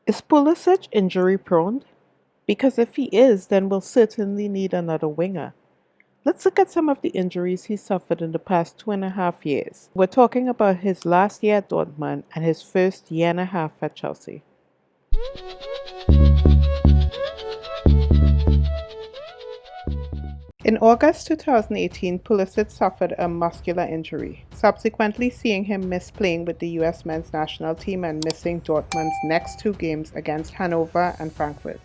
Is Pulisic injury prone? Because if he is, then we'll certainly need another winger. Let's look at some of the injuries he suffered in the past 2.5 years. We're talking about his last year at Dortmund and his first year and a half at Chelsea. In August 2018, Pulisic suffered a muscular injury, subsequently seeing him miss playing with the US men's national team and missing Dortmund's next two games against Hanover and Frankfurt.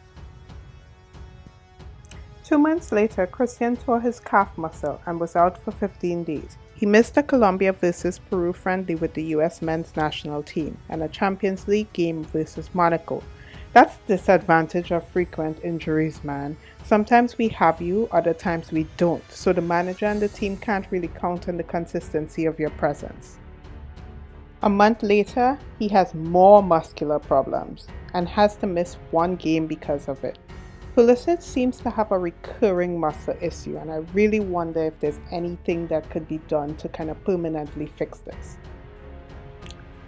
2 months later, Christian tore his calf muscle and was out for 15 days. He missed a Colombia vs Peru friendly with the US men's national team and a Champions League game versus Monaco. That's the disadvantage of frequent injuries, man. Sometimes we have you, other times we don't, so the manager and the team can't really count on the consistency of your presence. A month later, he has more muscular problems and has to miss one game because of it. Pulisic seems to have a recurring muscle issue, and I really wonder if there's anything that could be done to kind of permanently fix this.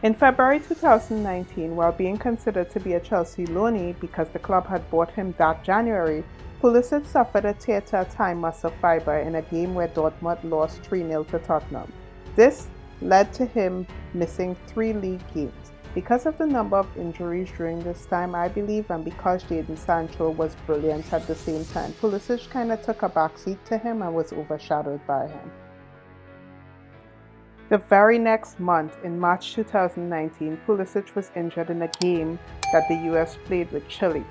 In February 2019, while being considered to be a Chelsea loanee because the club had bought him that January, Pulisic suffered a tear to a thigh muscle fiber in a game where Dortmund lost 3-0 to Tottenham. This led to him missing 3 league games. Because of the number of injuries during this time, I believe, and because Jadon Sancho was brilliant at the same time, Pulisic kind of took a backseat to him and was overshadowed by him. The very next month, in March 2019, Pulisic was injured in a game that the US played with Chile.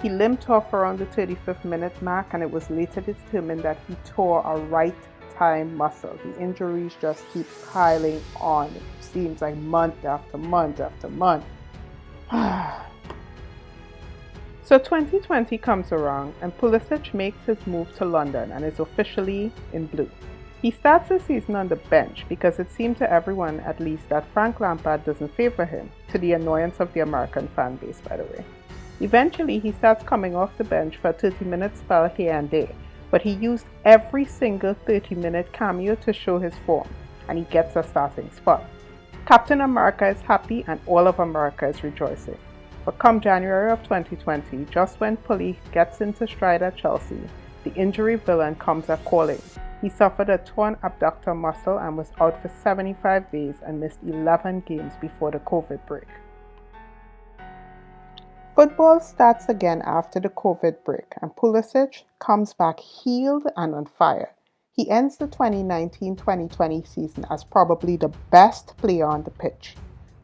He limped off around the 35th minute mark, and it was later determined that he tore a right thigh muscle. The injuries just keep piling on. It seems like month after month after month. So 2020 comes around and Pulisic makes his move to London and is officially in blue. He starts the season on the bench because it seemed to everyone, at least, that Frank Lampard doesn't favor him, to the annoyance of the American fan base, by the way. Eventually, he starts coming off the bench for a 30-minute spell here and there, but he used every single 30-minute cameo to show his form, and he gets a starting spot. Captain America is happy and all of America is rejoicing. But come January of 2020, just when Pully gets into stride at Chelsea, the injury villain comes a calling. He suffered a torn abductor muscle and was out for 75 days and missed 11 games before the COVID break. Football starts again after the COVID break, and Pulisic comes back healed and on fire. He ends the 2019-2020 season as probably the best player on the pitch.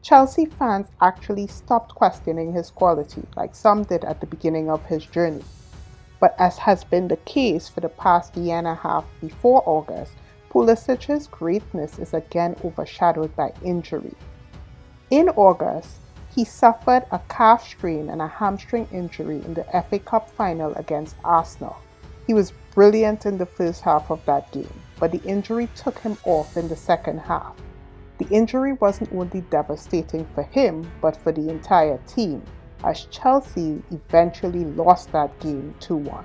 Chelsea fans actually stopped questioning his quality, like some did at the beginning of his journey. But as has been the case for the past year and a half before August, Pulisic's greatness is again overshadowed by injury. In August, he suffered a calf strain and a hamstring injury in the FA Cup final against Arsenal. He was brilliant in the first half of that game, but the injury took him off in the second half. The injury wasn't only devastating for him, but for the entire team, as Chelsea eventually lost that game 2-1.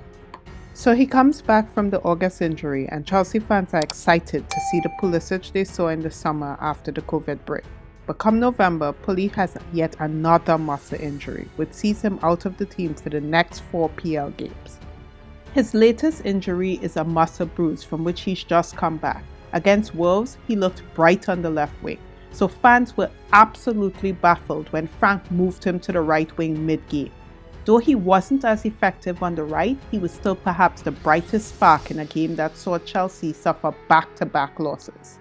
So he comes back from the August injury, and Chelsea fans are excited to see the Pulisic they saw in the summer after the COVID break. But come November, Pulisic has yet another muscle injury, which sees him out of the team for the next 4 PL games. His latest injury is a muscle bruise from which he's just come back. Against Wolves, he looked bright on the left wing, so fans were absolutely baffled when Frank moved him to the right wing mid-game. Though he wasn't as effective on the right, he was still perhaps the brightest spark in a game that saw Chelsea suffer back-to-back losses.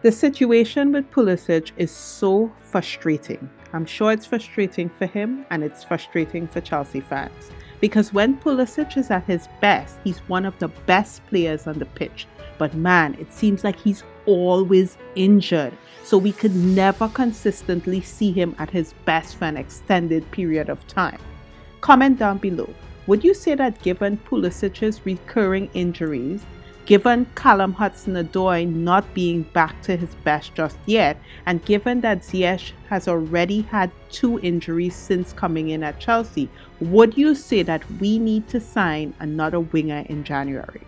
The situation with Pulisic is so frustrating. I'm sure it's frustrating for him and it's frustrating for Chelsea fans. Because when Pulisic is at his best, he's one of the best players on the pitch. But man, it seems like he's always injured. So we could never consistently see him at his best for an extended period of time. Comment down below. Would you say that given Pulisic's recurring injuries, given Callum Hudson-Odoi not being back to his best just yet, and given that Ziyech has already had 2 injuries since coming in at Chelsea, would you say that we need to sign another winger in January?